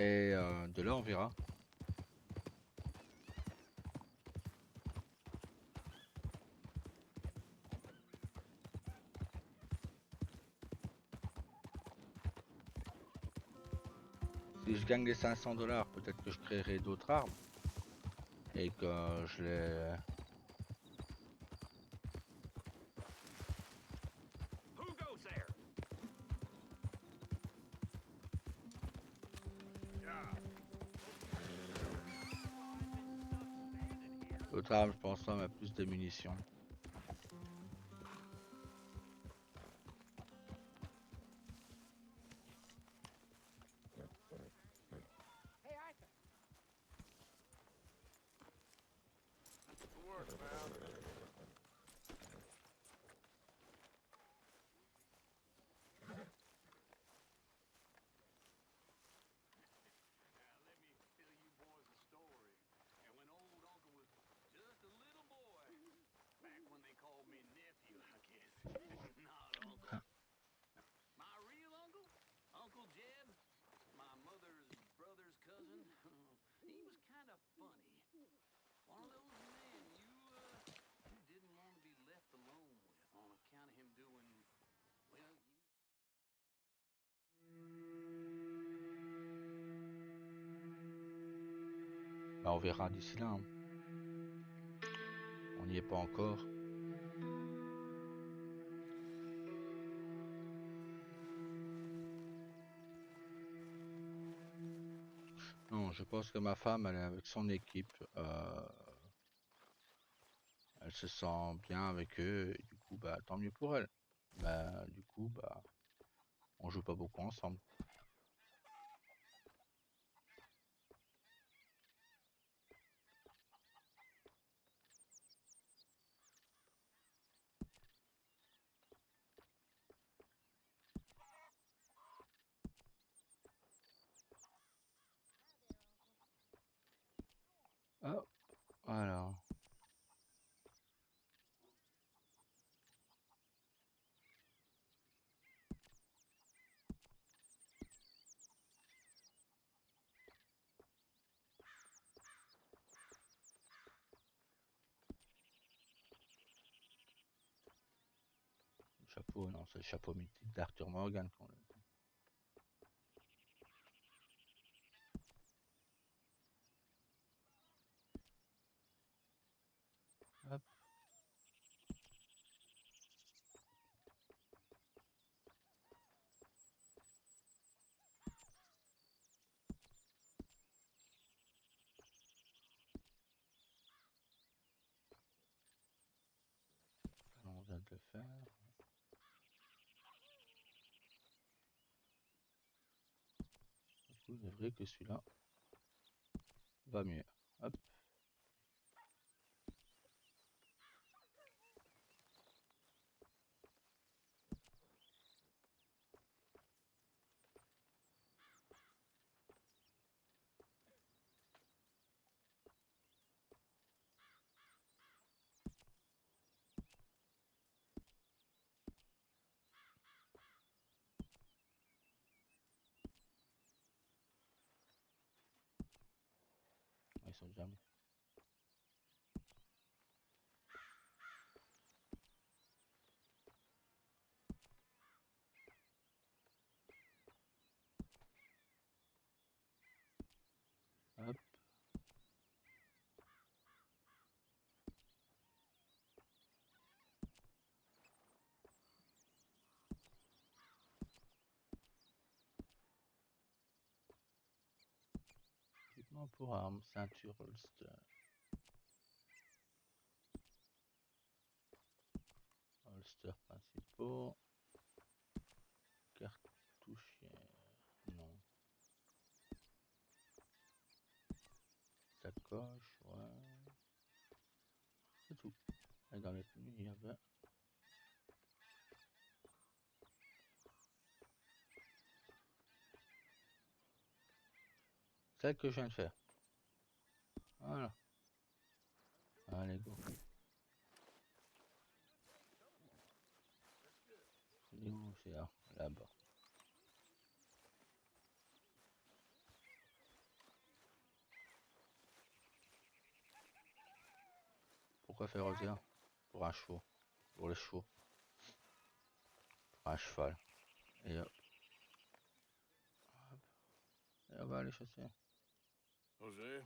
Et de là, on verra. Si je gagne les 500$, peut-être que je créerai d'autres armes. Et que je les... Who goes there? Yeah. D'autres armes, je pense, ça m'a plus de munitions. Good work, pal. Now let me tell you boys a story. And when old uncle was just a little boy, back when they called me nephew, I guess. Not uncle. My real uncle, Uncle Jeb, my mother's brother's cousin, he was kind of funny. One of those men you didn't want to be left alone with on account of him doing, well, you... Bah, on verra d'ici là. Hein. On n'y est pas encore. Non, je pense que ma femme, elle est avec son équipe. Elle se sent bien avec eux. Et du coup, bah, tant mieux pour elle. Bah, du coup, bah, on joue pas beaucoup ensemble. Ah, voilà. Le chapeau, non, c'est le chapeau mythique d'Arthur Morgan qu'on a. Hop. On vient de le faire. Du coup, il est vrai que celui-là va mieux. Hop. Ils sont jamais. Hop. Équipement pour armes, ceinture, holster. Holster principaux. Cartouchière. Non. Sacoche, ouais. C'est tout. Et dans les tenues, il y avait celle que je viens de faire. Voilà. Allez, go. Il est où? C'est là, là-bas. Pourquoi faire oser? Pour un chevaux. Pour les chevaux. Pour un cheval. Et, et on va aller chasser. Jose,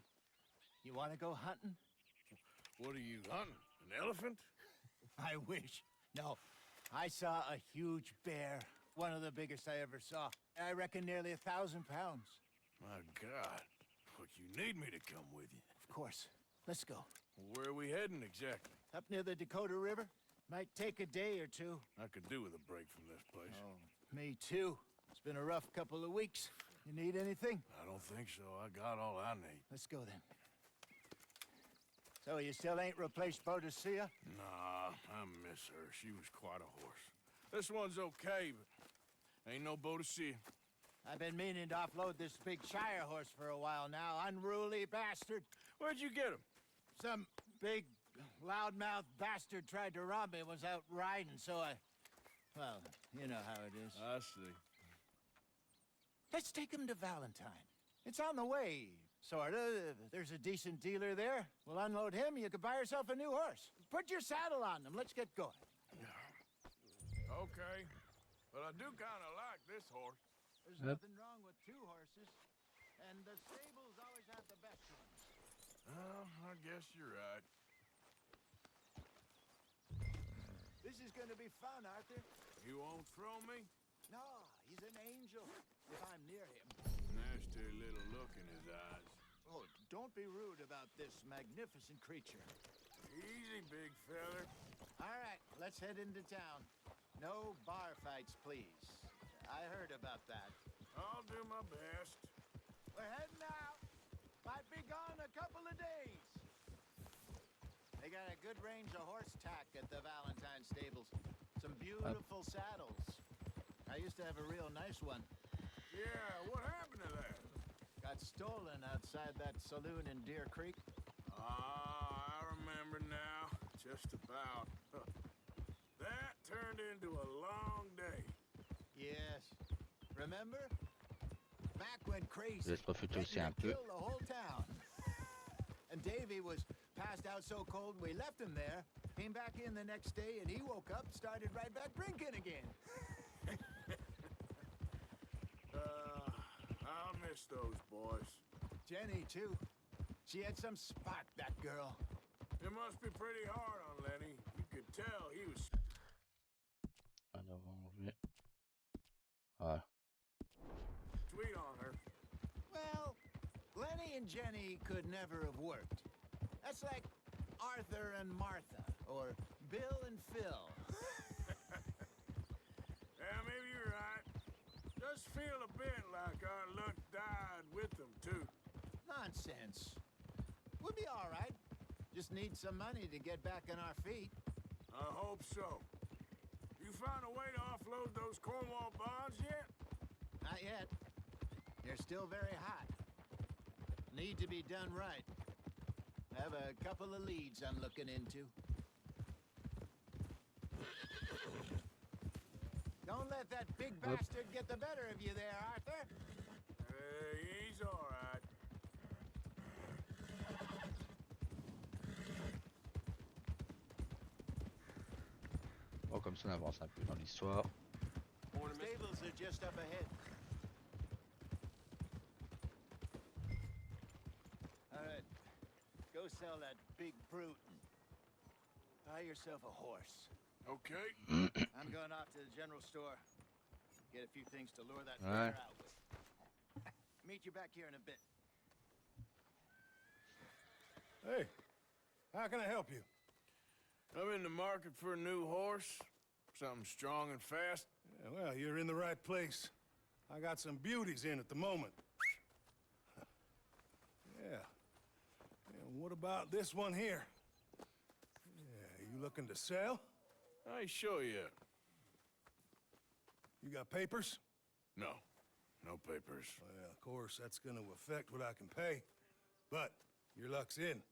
You want to go hunting? what are you hunting? An elephant? I wish. No. I saw a huge bear. One of the biggest I ever saw. I reckon nearly 1,000 pounds. My God. Look, you need me to come with you. Of course. Let's go. Where are we heading exactly? Up near the Dakota River. Might take a day or two. I could do with a break from this place. Oh, me too. It's been a rough couple of weeks. You need anything? I don't think so. I got all I need. Let's go then. So you still ain't replaced Boadicea? Nah, I miss her. She was quite a horse. This one's okay, but ain't no Boadicea. I've been meaning to offload this big Shire horse for a while now. Unruly bastard. Where'd you get him? Some big, loudmouth bastard tried to rob me and was out riding, so I... Well, you know how it is. I see. Let's take him to Valentine. It's on the way, sorta. There's a decent dealer there. We'll unload him, you could buy yourself a new horse. Put your saddle on him, let's get going. Okay. But I do kind of like this horse. There's Yep. nothing wrong with two horses, and the stables always have the best ones. Oh, I guess you're right. This is gonna be fun, Arthur. You won't throw me? No, he's an angel, if I'm near him. Nasty little look in his eyes. Oh, don't be rude about this magnificent creature. Easy, big feller. All right, let's head into town. No bar fights, please. I heard about that. I'll do my best. We're heading out. Might be gone a couple of days. They got a good range of horse tack at the Valentine stables. Some beautiful saddles. I used to have a real nice one. Yeah, what happened to that? Got stolen outside that saloon in Deer Creek. Ah, I remember now. Just about. That turned into a long day. Yes. Remember? Mac went crazy. Laisse profiter aussi un peu. Killed the whole town. And Davy was passed out so cold we left him there. Came back in the next day and he woke up, started right back drinking again. I'll miss those boys. Jenny, too. She had some spark, that girl. It must be pretty hard on Lenny. You could tell he was... Alors, on va enlever. Voilà. sweet on her. Well, Lenny and Jenny could never have worked. That's like Arthur and Martha, or Bill and Phil. Yeah, maybe you're right. Does feel a bit like our luck died with them, too. Nonsense. We'll be all right. Just need some money to get back on our feet. I hope so. You found a way to offload those Cornwall bonds yet? Not yet. They're still very hot. Need to be done right. Have a couple of leads I'm looking into. Don't let that big bastard get the better of you there, Arthur. He's all right. Bon, comme ça on avance un peu dans l'histoire. Stables are just up ahead. All right. Go sell that big brute and buy yourself a horse. Okay. I'm going off to the general store. Get a few things to lure that bear Alright. out with. Meet you back here in a bit. Hey, how can I help you? I'm in the market for a new horse. Something strong and fast. Yeah, well, you're in the right place. I got some beauties in at the moment. Yeah. And what about this one here? Yeah, you looking to sell? I ain't sure yet. You got papers? No. No papers. Well, of course, that's gonna affect what I can pay. But your luck's in.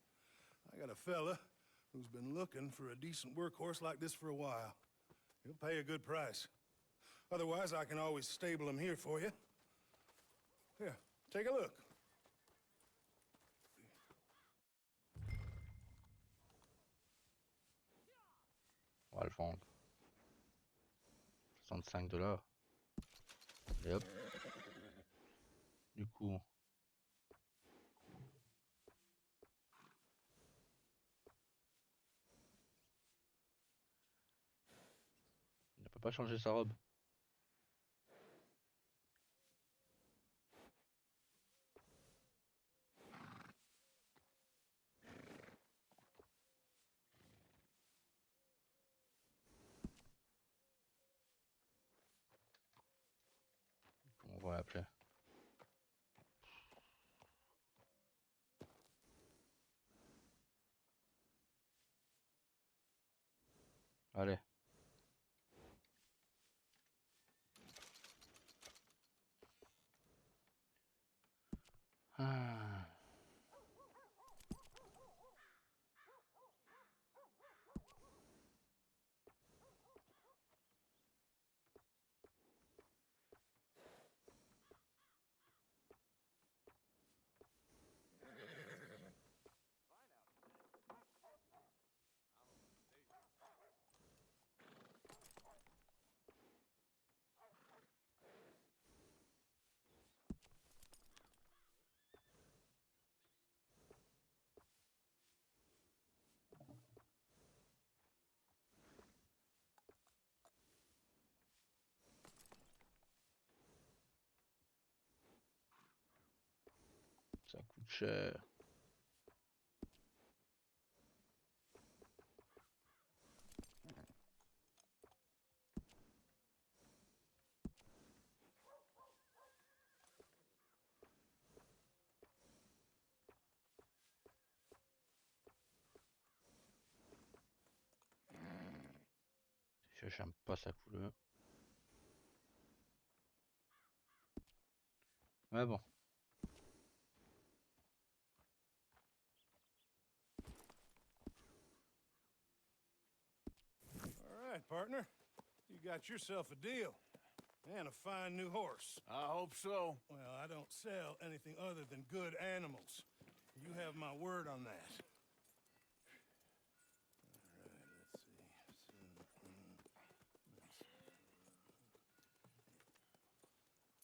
I got a fella who's been looking for a decent workhorse like this for a while. He'll pay a good price. Otherwise, I can always stable him here for you. Here, take a look. va le vendre. 65 $. Et hop. Du coup. Il ne peut pas changer sa robe. Comment on va l'appeler? Allez. Ah. Ça coûte cher. J'aime pas sa couleur. Mais bon. All right, partner. You got yourself a deal. And a fine new horse. I hope so. Well, I don't sell anything other than good animals. You have my word on that. All right, let's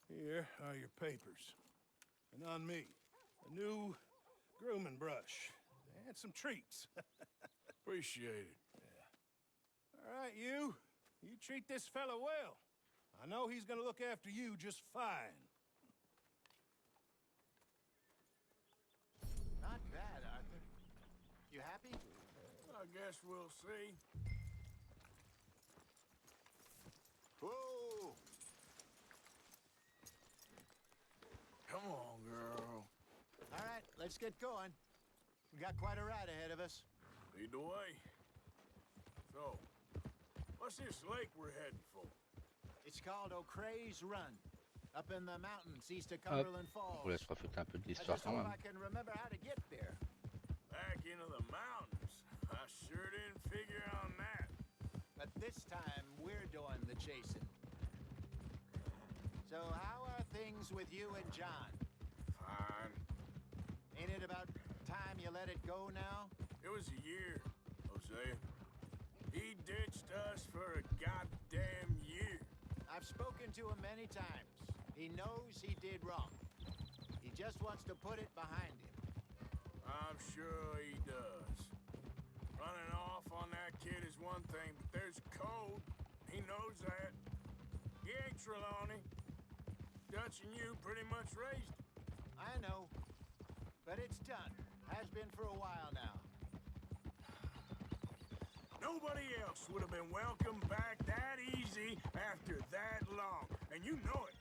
see. Here are your papers. And on me, a new grooming brush. And some treats. Appreciate it. All right, you. You treat this fella well. I know he's gonna look after you just fine. Not bad, Arthur. You happy? I guess we'll see. Whoa! Come on, girl. All right, let's get going. We got quite a ride ahead of us. Lead the way. So, what's this lake we're heading for? It's called O'Creagh's Run, up in the mountains east of Cumberland On vous laisse Falls. profiter un peu de I l'histoire just quand hope même. I can remember how to get there. Back into the mountains. I sure didn't figure on that. But this time, we're doing the chasing. So how are things with you and John? Fine. Ain't it about time you let it go now? It was a year, Hosea. He ditched us for a goddamn year. I've spoken to him many times. He knows he did wrong. He just wants to put it behind him. I'm sure he does. Running off on that kid is one thing, but there's code. He knows that. He ain't Trelawney. Dutch and you pretty much raised him. I know. But it's done. Has been for a while now. Nobody else would have been welcomed back that easy after that long, and you know it.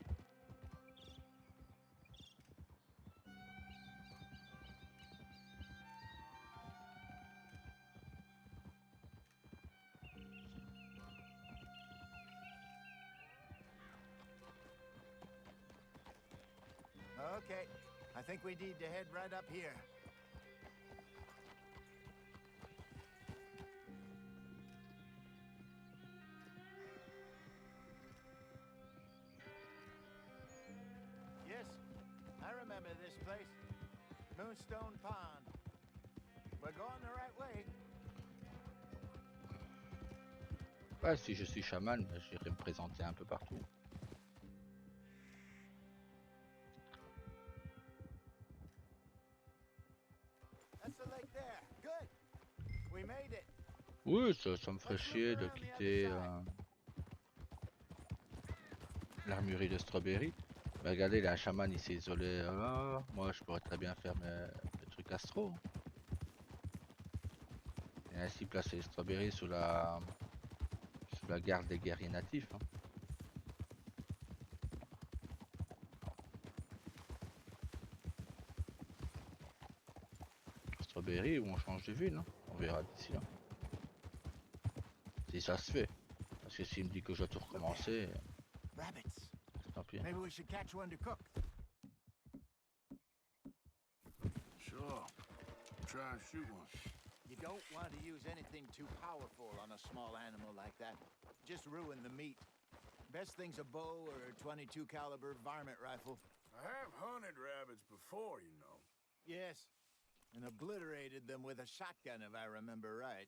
Okay. I think we need to head right up here. Yes, I remember this place. Moonstone Pond. We're going the right way. Ouais, si je suis chaman, bah, j'irai me présenter un peu partout. That's the lake there. Good. We made it. Oui, ça me ferait Let's loop chier de around the other quitter side. l'armurerie de Strawberry. Mais regardez, là, un chaman, il s'est isolé. Moi, je pourrais très bien faire mes trucs astro. Et ainsi placer les Strawberry sous la garde des guerriers natifs. Hein. Strawberry ou on change de ville. Hein. On verra d'ici là. Si ça se fait. Parce que s'il me dit que je dois tout recommencer, Rabbits. tant pis. Maybe we should catch one to cook. Sure. Try and shoot one. You don't want to use anything too powerful on a small animal like that. Just ruin the meat. Best thing's a bow or a 22 caliber varmint rifle. I have hunted rabbits before, you know. Yes. And obliterated them with a shotgun, if I remember right.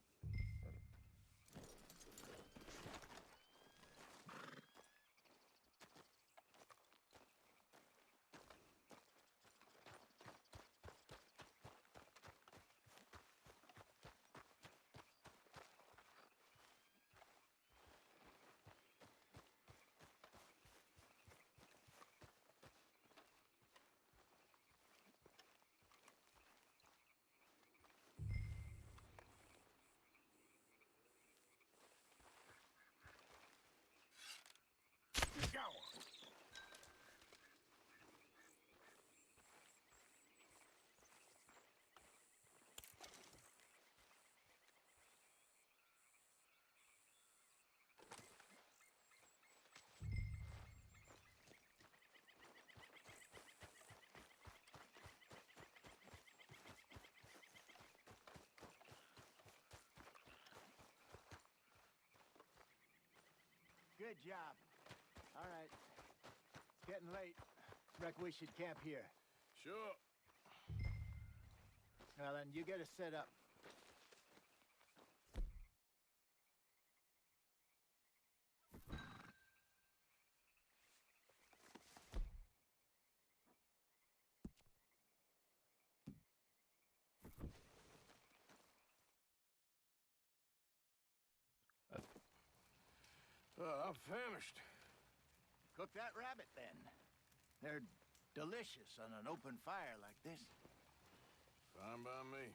Got one. Good job. All right. It's getting late. Reckon we should camp here. Sure. Well, then, you get us set up. I'm famished. Cook that rabbit, then. They're delicious on an open fire like this. Fine by me.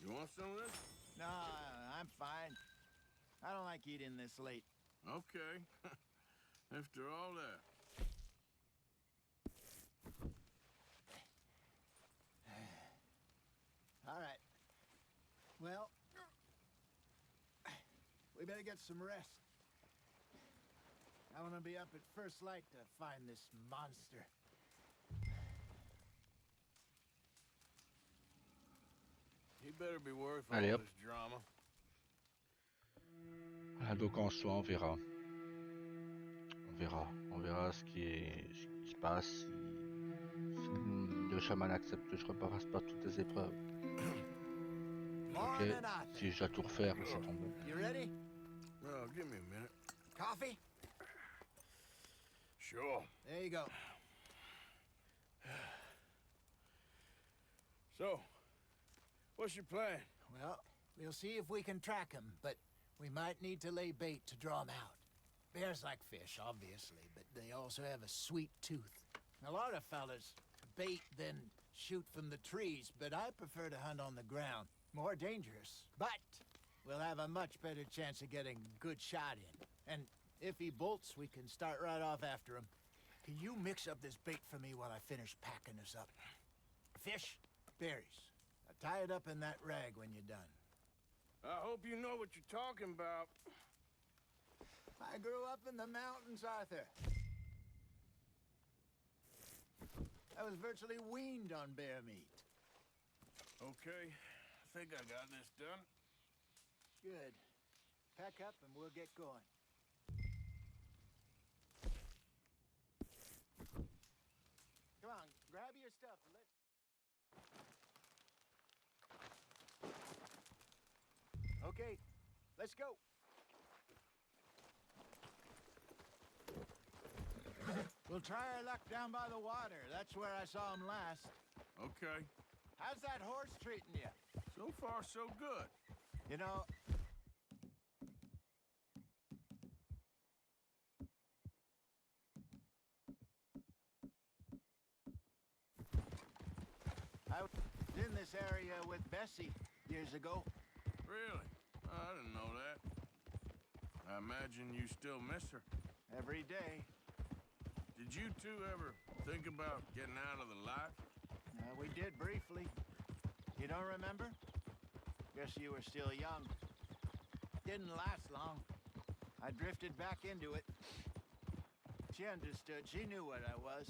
You want some of this? No, I'm fine. I don't like eating this late. Okay. After all that. All right. Well, we better get some rest. I want to be up at first light to find this monster. You better be worth all Allez, hop. this drama. Ah, donc en soi, on verra. On verra ce qui se passe. Si le chaman accepte que je repasse par toutes les épreuves. Ok, Morning, Arthur. si je dois tout refaire, laissez tomber. You ready? Well, give me a minute. Coffee? Sure. There you go. So, what's your plan? Well, we'll see if we can track him, but we might need to lay bait to draw him out. Bears like fish, obviously, but they also have a sweet tooth. A lot of fellas bait, then shoot from the trees, but I prefer to hunt on the ground. More dangerous, but we'll have a much better chance of getting a good shot in. And if he bolts, we can start right off after him. Can you mix up this bait for me while I finish packing this up? Fish, berries. Now tie it up in that rag when you're done. I hope you know what you're talking about. I grew up in the mountains, Arthur. I was virtually weaned on bear meat. Okay, I think I got this done. Good. Pack up and we'll get going. Come on, grab your stuff and let's... Okay, let's go. We'll try our luck down by the water. That's where I saw him last. Okay. How's that horse treating you? So far, so good. You know... I was in this area with Bessie years ago. Really? I didn't know that. I imagine you still miss her. Every day. Did you two ever think about getting out of the life? We did briefly. You don't remember? Guess you were still young. Didn't last long. I drifted back into it. She understood. She knew what I was.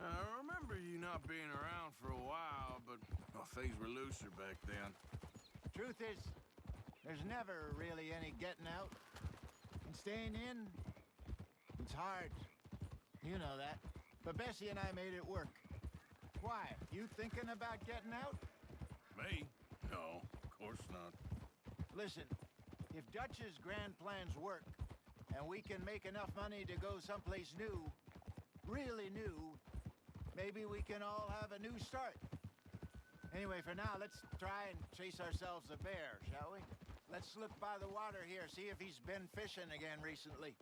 I remember you not being around for a while, but well, things were looser back then. Truth is, there's never really any getting out. And staying in, it's hard. You know that. But Bessie and I made it work. Why? You thinking about getting out? Me? No, of course not. Listen, if Dutch's grand plans work, and we can make enough money to go someplace new, really new, maybe we can all have a new start. Anyway, for now, let's try and chase ourselves a bear, shall we? Let's look by the water here, see if he's been fishing again recently.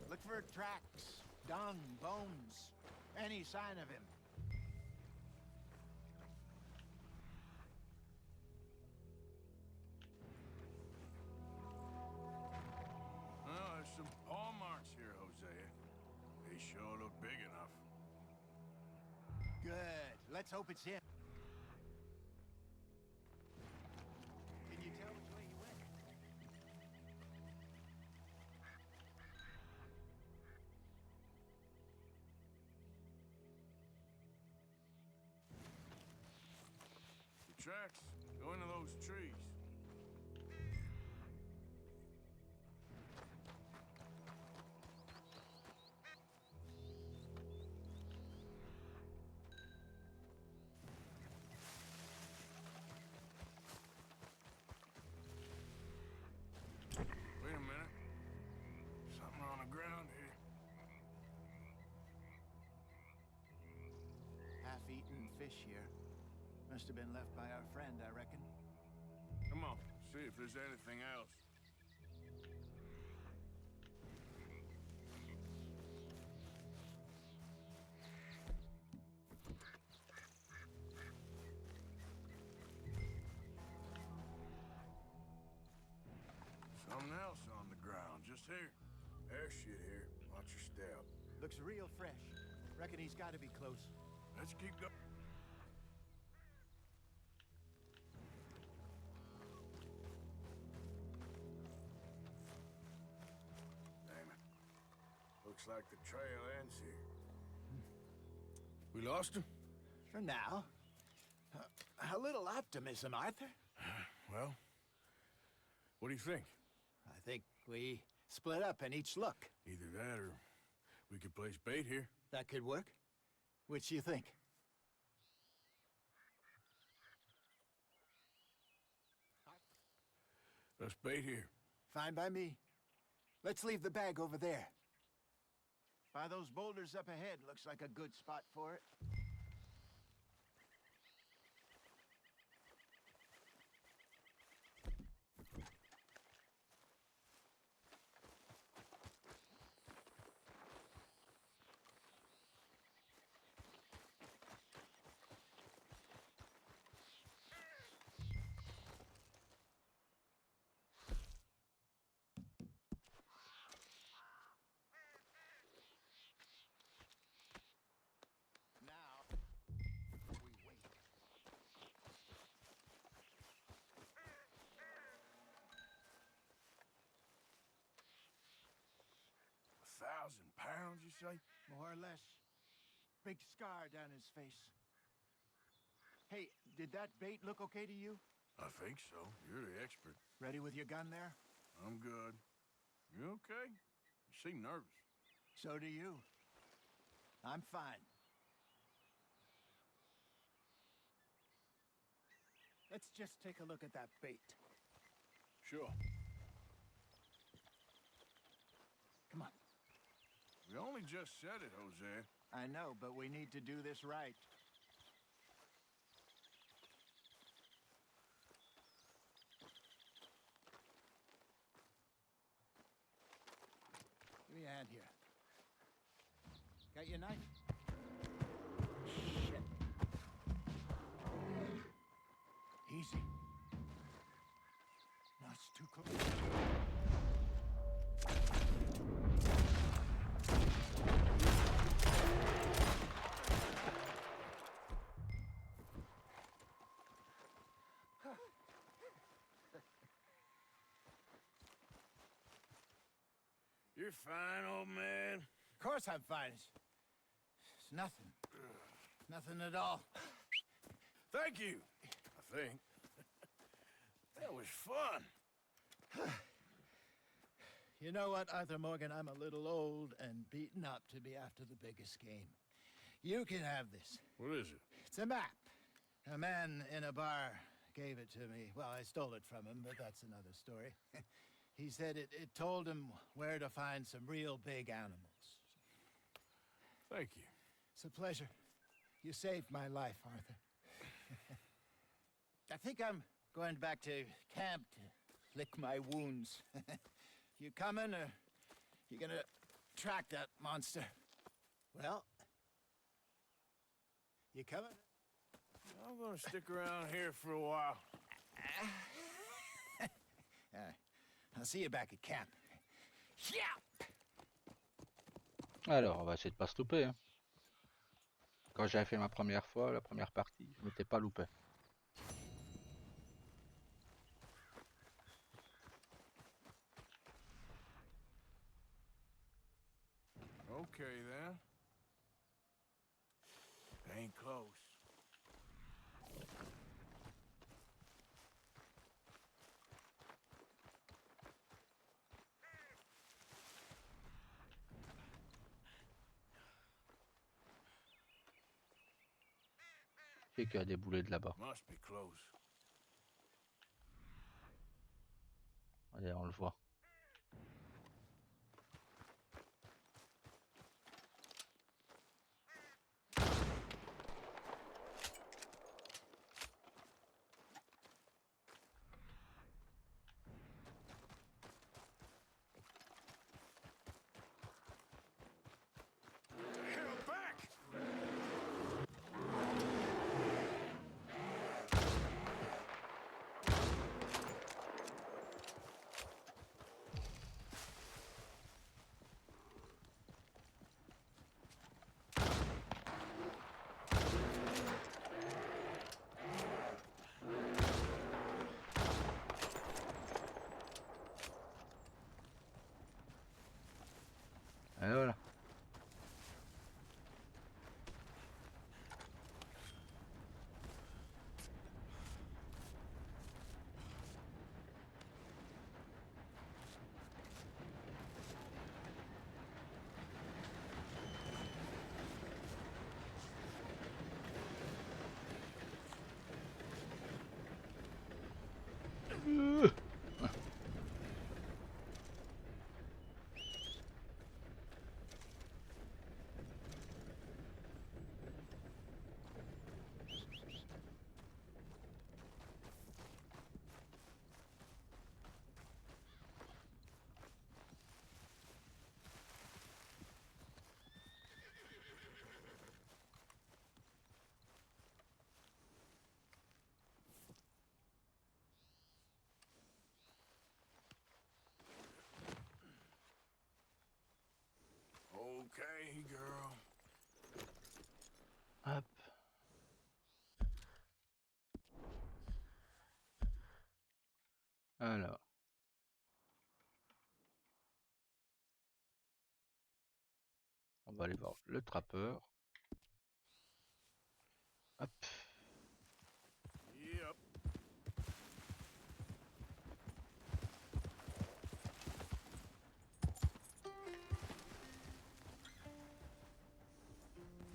Look for tracks, dung, bones, any sign of him. Well, there's some paw marks here, Hosea. They sure look big enough. Good. Let's hope it's him. Can you tell which way he went? The tracks go into those trees. Wait a minute. Something on the ground here. Half-eaten fish here. Must have been left by our friend, I reckon. Come on, see if there's anything else. Something else on the ground, just here. There's shit here. Watch your step. Looks real fresh. Reckon he's got to be close. Let's keep going. Damn it. Looks like the trail ends here. We lost him? For now. A little optimism, Arthur. Well, what do you think? I think we split up and each look. Either that or we could place bait here. That could work. Which you think? Let's bait here. Fine by me. Let's leave the bag over there. By those boulders up ahead, looks like a good spot for it. Now, pounds, you say? More or less. Big scar down his face. Hey, did that bait look okay to you? I think so. You're the expert. Ready with your gun there? I'm good. You okay? You seem nervous. So do you. I'm fine. Let's just take a look at that bait. Sure. Come on. We only just said it, Jose. I know, but we need to do this right. Give me a hand here. Got your knife? Shit. Easy. No, it's too close. You're fine, old man. Of course I'm fine. It's nothing. Nothing at all. Thank you, I think. That was fun. You know what, Arthur Morgan? I'm a little old and beaten up to be after the biggest game. You can have this. What is it? It's a map. A man in a bar gave it to me. Well, I stole it from him, but that's another story. He said it told him where to find some real big animals. Thank you. It's a pleasure. You saved my life, Arthur. I think I'm going back to camp to lick my wounds. You coming, or you gonna track that monster? Well, you coming? I'm gonna stick around here for a while. All right. I'll see you back at camp. Yeah! Alors, on va essayer de pas se louper. Hein. Quand j'avais fait ma première fois, la première partie, je m'étais pas loupé. Okay, then. Ain't close. Et qu'il y a des boulets de là-bas. Must be close. Allez, on le voit. Hell, back! Et voilà. Okay, girl. Hop. Alors. va aller voir le trappeur. Hop. Yep.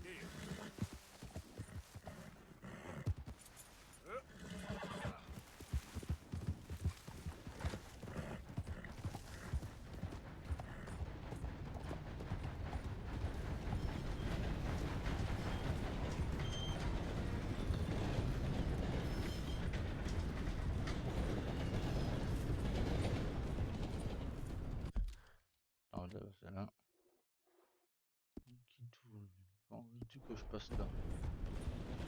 Here. Alors, là, c'est là. Bon, veux-tu que je passe là?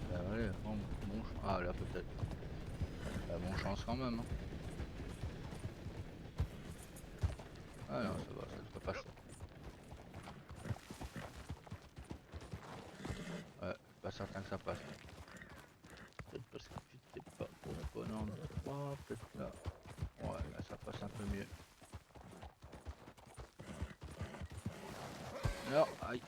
Bah ouais, bon, ah là peut-être. Bah, bon chance quand même. Hein. Ah non, ça va, ça devrait passer. Ouais, pas certain que ça passe. Peut-être parce que j'étais pas au bon endroit, peut-être là. Ouais, là ça passe un peu mieux. Non, aïe.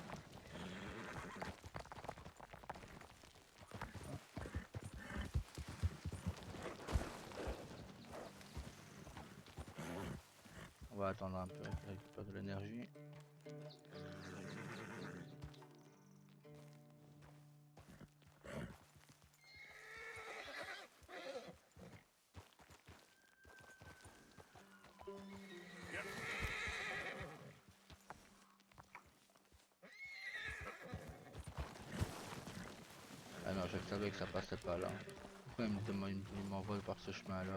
On va attendre un peu, il récupère de l'énergie. Ah non, je savais que ça passait pas là. Pourquoi il m'envoie par ce chemin là?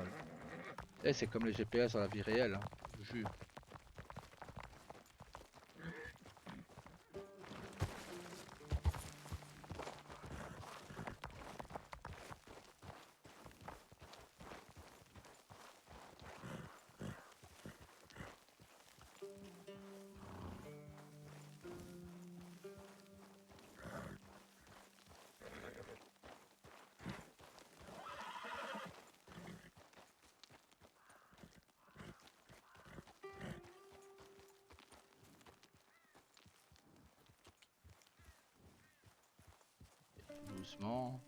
Eh, c'est comme les GPS dans la vie réelle, hein. Je jure. Doucement.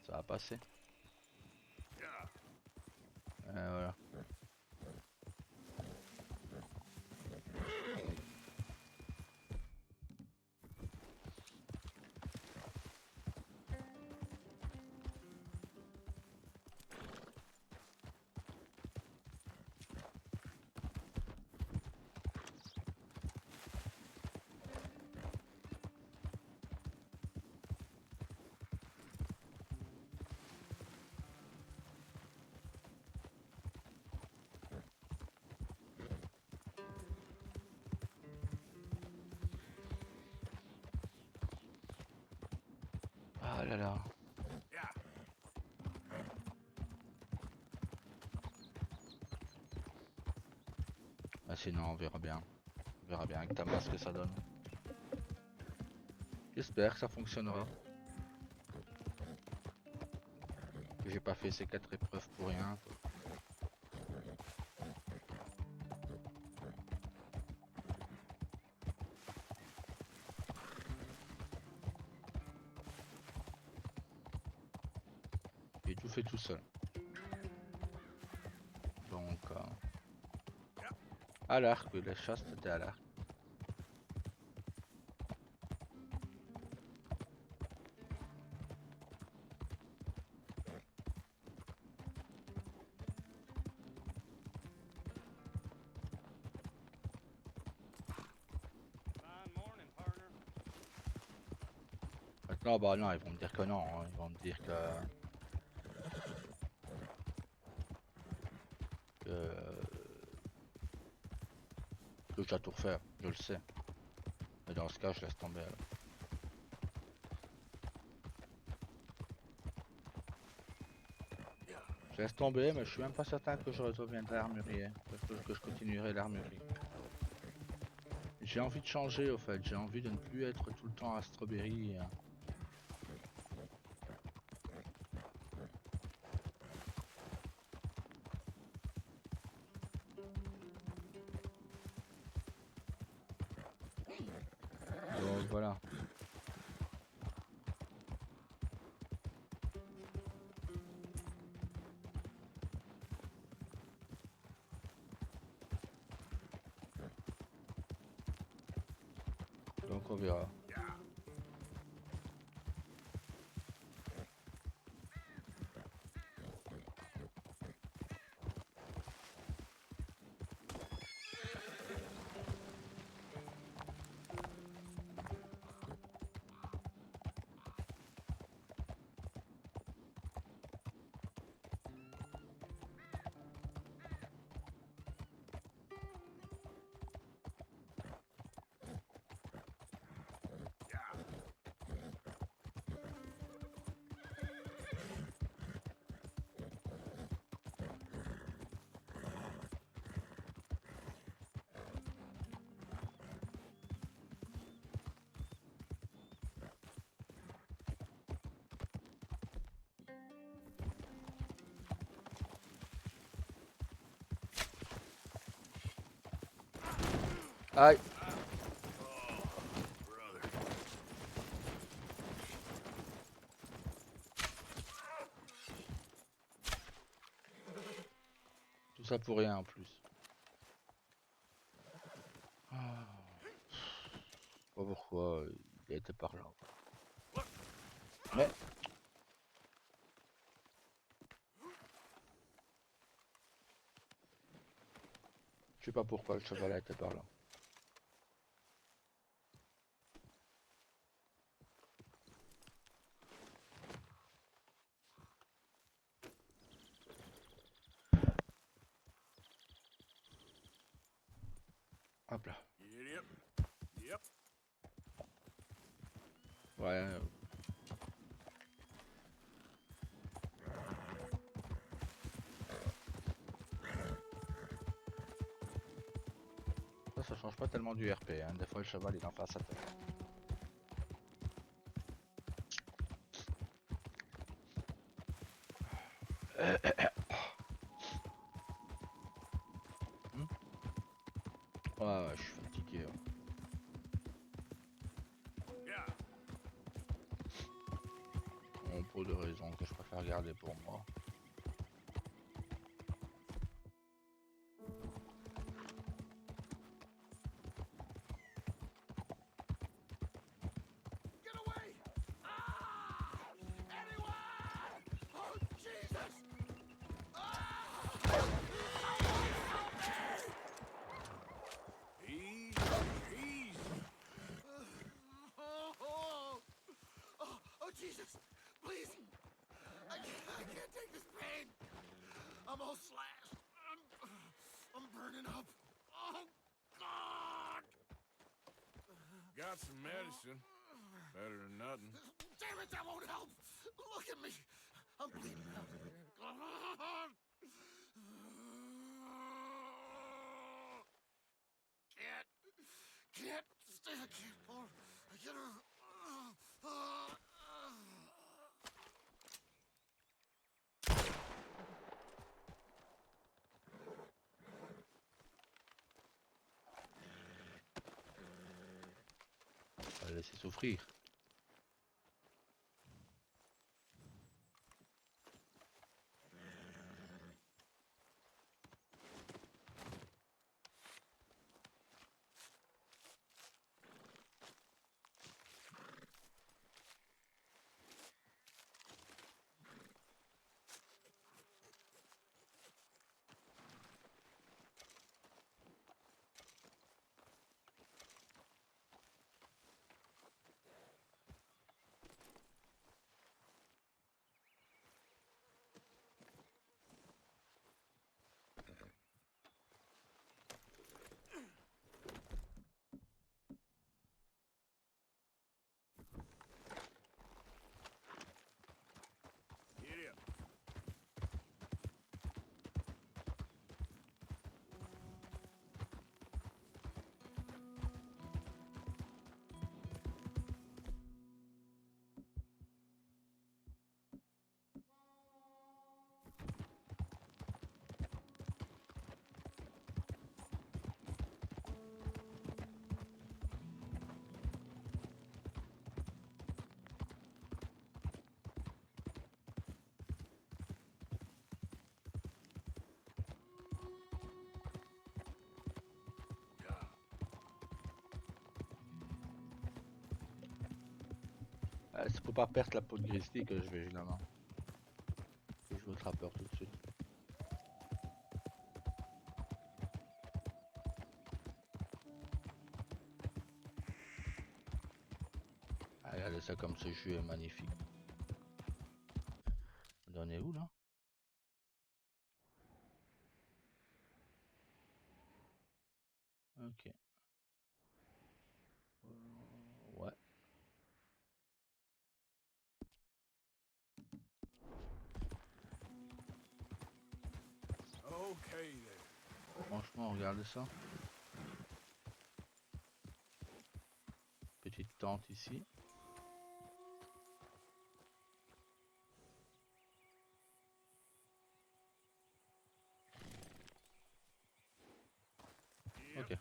Ça va passer. Voilà. Ah là là. Ah sinon on verra bien. On verra bien avec ta main ce que ça donne. J'espère que ça fonctionnera. J'ai pas fait ces 4 épreuves pour rien. J'ai tout fait tout seul. Donc à l'arc, oui, la chasse c'était à l'arc. Fine morning, partner. Maintenant bah non, ils vont me dire que non, hein. Ils vont me dire que je dois tout refaire, je le sais. Mais dans ce cas je laisse tomber alors. Je laisse tomber, mais je suis même pas certain que je redeviendrai armurier, que je continuerai l'armurerie. J'ai envie de changer au fait, j'ai envie de ne plus être tout le temps à Strawberry. voilà. Donc on verra. Aïe. Brother. Tout ça pour rien en plus. Ah. Pas pourquoi il a été par là. Mais je sais pas pourquoi le cheval a été par là. Hop là. Yep. Yep. Ouais. Ça change pas tellement du RP, hein. Des fois le cheval il en face à tête. Ouais, je suis fatigué. Ouais. Yeah. Bon, pour des raisons que je préfère garder pour moi. Get away! Ah! Anyone! Oh, Jesus! Easy. Easy. Oh, Jesus! Please! I can't take this pain! I'm all slashed. I'm burning up. Oh, God! Got some medicine. Better than nothing. Damn it, that won't help! Look at me! I'm bleeding out. Can't stay. I can't pull. I can't. On va le laisser souffrir. C'est pour pas perdre la peau de grizzly que je vais évidemment. Je joue au trappeur tout de suite. Ah, regardez ça comme ce jeu est magnifique. On est où là? Ok. Ouais. Okay there. Franchement, regardez ça. Petite tente ici. Ok.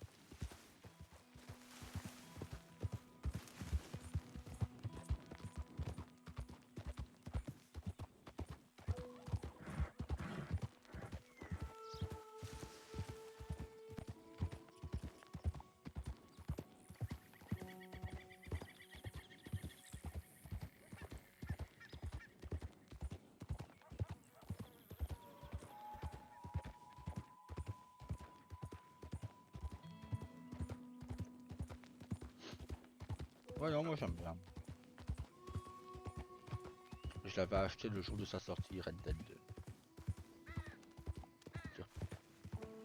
Ouais, non, moi j'aime bien. Je l'avais acheté le jour de sa sortie, Red Dead 2.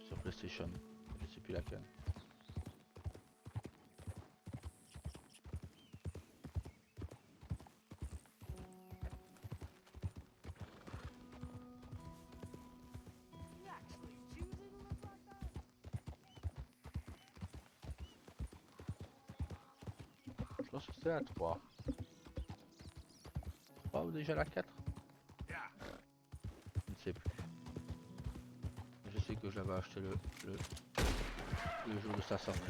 Sur PlayStation. Je sais plus laquelle. You actually choosing to look like that? Je pense que c'est la 3. 3 ou déjà la 4? Je ne sais plus. Je sais que j'avais acheté le jour de sa sortie.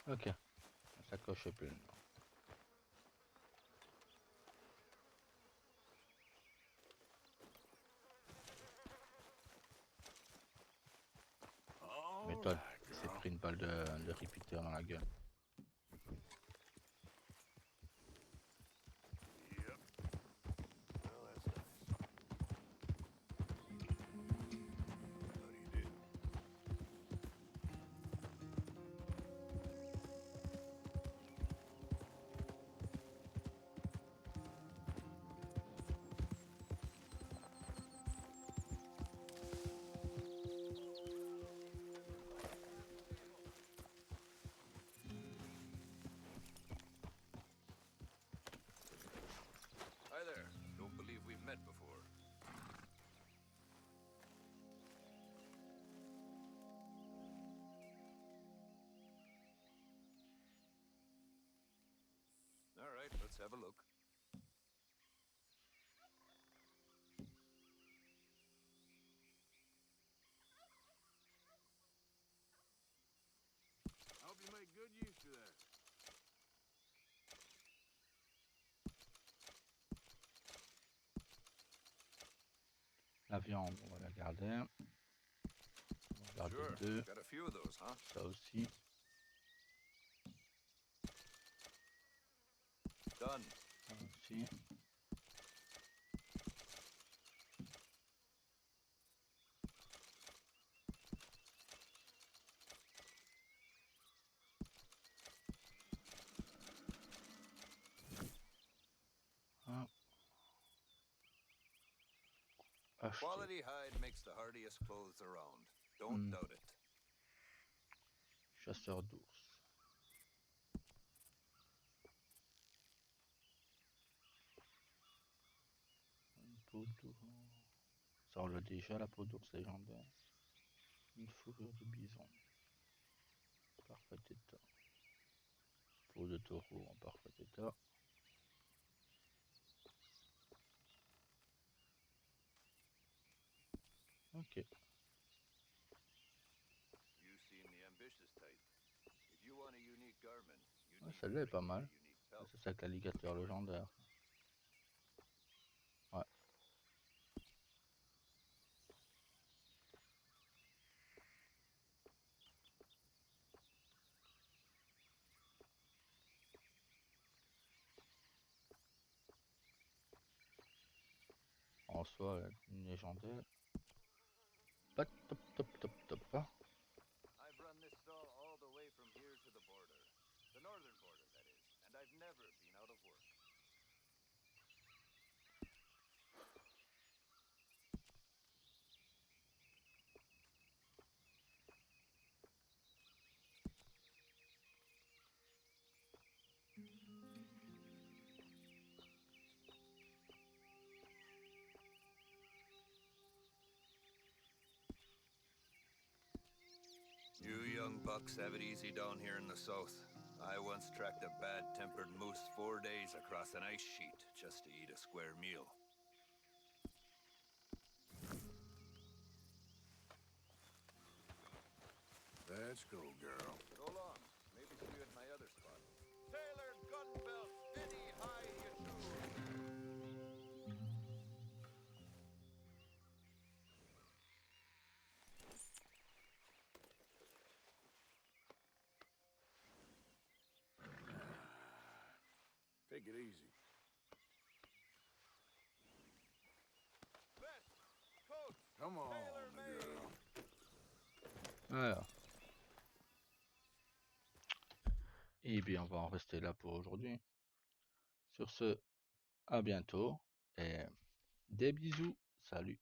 Ok, ça coche plus. Méthode, il s'est pris une balle de repeater dans la gueule. Yep. Well, that's nice. Thought he did. Hi there. Don't believe we've met before. All right, let's have a look. I hope you make good use of that. La viande, on va la garder. On va garder Sure. deux. Got a few of those, huh? Ça aussi. Done. Ça aussi. Hop. Acheter. Quality hide makes the hardiest clothes around. Don't doubt it. Chasseur d'ours. Une peau d'ours. Ça on l'a déjà la peau d'ours légendaire. Une fourrure de bison. Parfait état. Peau de taureau en parfait état. Ok. You seem the ambitious type. If you want a unique garment, you Ah, need to celle-là est bring pas me a mal. unique Ça, pelt. c'est avec l'alligator légendaire. Ouais. En soi, une légendaire. Pas top, top, top, top. Hein. I've run this stall all the way from here to the border. The northern border, that is. And I've never been out of work. You young bucks have it easy down here in the south. I once tracked a bad-tempered moose 4 days across an ice sheet just to eat a square meal. Let's go, girl. So long. Maybe see you at my other spot. Sailor Gunbelt, Vinny high you too. Take it easy. Vest, coat, Come on, tailor made. girl. Alors. Et bien, on va en rester là pour aujourd'hui. Sur ce, à bientôt et des bisous. Salut.